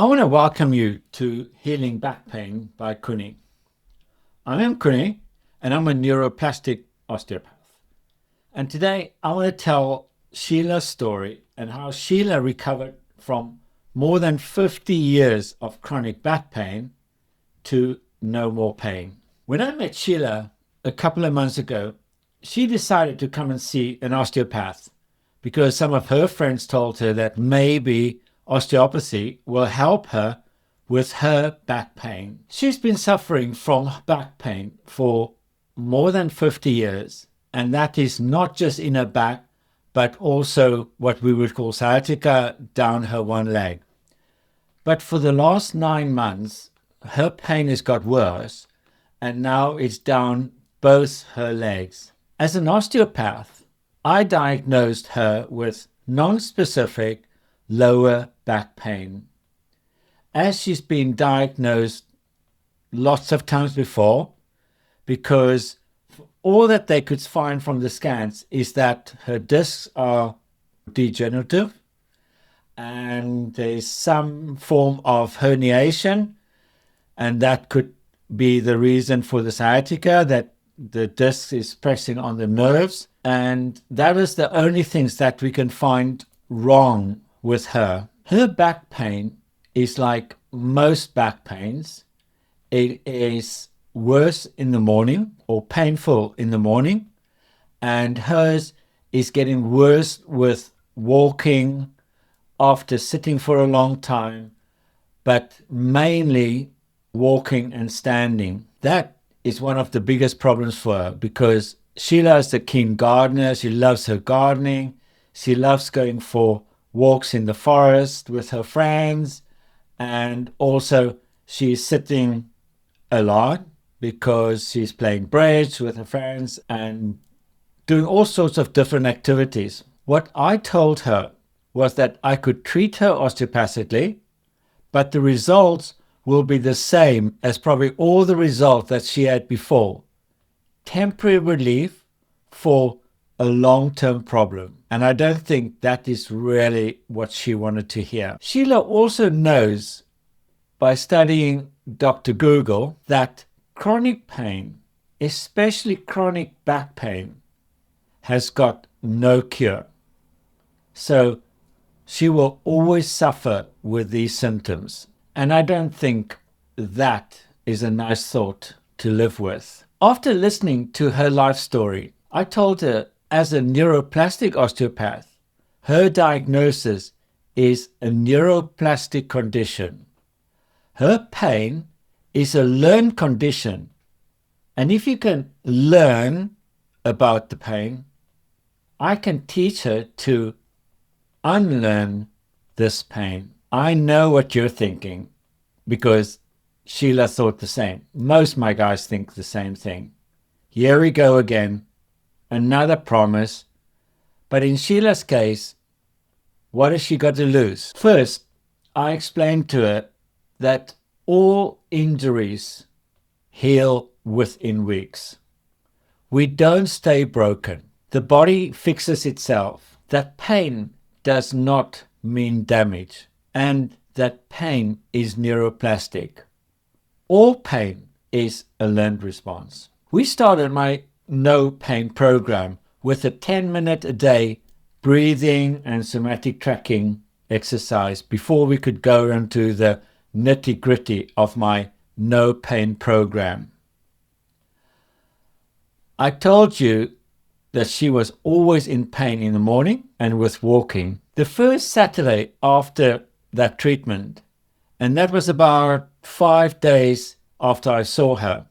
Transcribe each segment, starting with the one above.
I want to welcome you to Healing Back Pain by Kuni. I am Kuni and I'm a neuroplastic osteopath. And today I want to tell Sheila's story and how Sheila recovered from more than 50 years of chronic back pain to no more pain. When I met Sheila a couple of months ago, she decided to come and see an osteopath because some of her friends told her that maybe osteopathy will help her with her back pain. She's been suffering from back pain for more than 50 years, and that is not just in her back, but also what we would call sciatica down her one leg. But for the last 9 months, her pain has got worse, and now it's down both her legs. As an osteopath, I diagnosed her with non-specific lower back pain. As she's been diagnosed lots of times before, because all that they could find from the scans is that her discs are degenerative and there's some form of herniation, and that could be the reason for the sciatica, that the disc is pressing on the nerves, and that is the only things that we can find wrong with her. Her back pain is like most back pains. It is worse in the morning or painful in the morning, and hers is getting worse with walking after sitting for a long time, but mainly walking and standing. That is one of the biggest problems for her because Sheila is a keen gardener. She loves her gardening. She loves going for walks in the forest with her friends. And also she's sitting a lot because she's playing bridge with her friends and doing all sorts of different activities. What I told her was that I could treat her osteopathically, but the results will be the same as probably all the results that she had before. Temporary relief for a long-term problem. And I don't think that is really what she wanted to hear. Sheila also knows by studying Dr. Google that chronic pain, especially chronic back pain, has got no cure. So she will always suffer with these symptoms. And I don't think that is a nice thought to live with. After listening to her life story, I told her as a neuroplastic osteopath, her diagnosis is a neuroplastic condition. Her pain is a learned condition. And if you can learn about the pain, I can teach her to unlearn this pain. I know what you're thinking because Sheila thought the same. Most of my guys think the same thing. Here we go again, another promise. But in Sheila's case, what has she got to lose? First, I explained to her that all injuries heal within weeks. We don't stay broken. The body fixes itself. That pain does not mean damage, and that pain is neuroplastic. All pain is a learned response. We started my no pain program with a 10-minute a day breathing and somatic tracking exercise before we could go into the nitty-gritty of my no pain program. I told you that she was always in pain in the morning and with walking. The first Saturday after that treatment, and that was about 5 days after I saw her,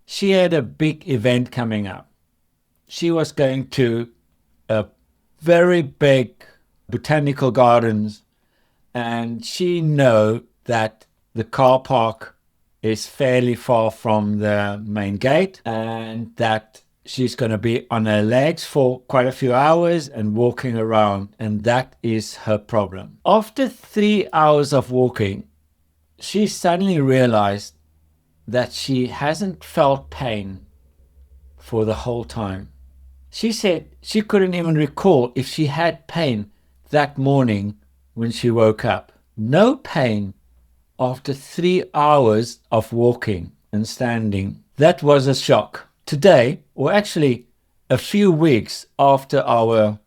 she had a big event coming up. She was going to a very big botanical gardens, and she know that the car park is fairly far from the main gate, and that she's going to be on her legs for quite a few hours and walking around, and that is her problem. After 3 hours of walking, she suddenly realized that she hasn't felt pain for the whole time. She said she couldn't even recall if she had pain that morning when she woke up. No pain after 3 hours of walking and standing. That was a shock. Today, or actually a few weeks after our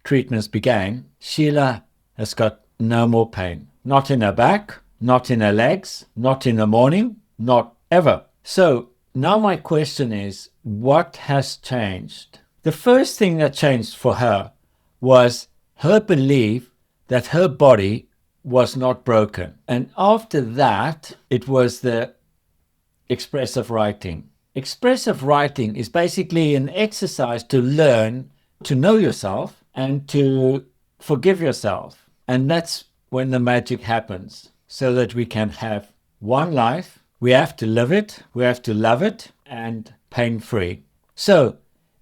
treatments began, Sheila has got no more pain. Not in her back, not in her legs, not in the morning, not ever. So now my question is, what has changed? The first thing that changed for her was her belief that her body was not broken. And after that, it was the expressive writing. Expressive writing is basically an exercise to learn to know yourself and to forgive yourself. And that's when the magic happens, so that we can have one life. We have to live it, we have to love it, and pain-free. So,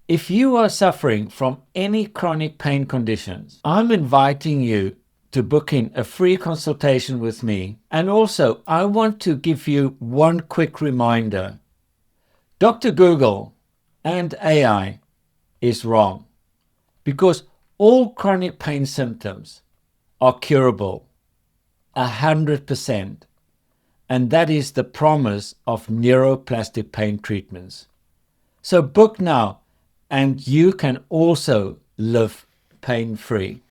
if you are suffering from any chronic pain conditions, I'm inviting you to book in a free consultation with me. And also, I want to give you one quick reminder. Dr. Google and AI is wrong, because all chronic pain symptoms are curable, 100%. And that is the promise of neuroplastic pain treatments. So book now, and you can also live pain-free.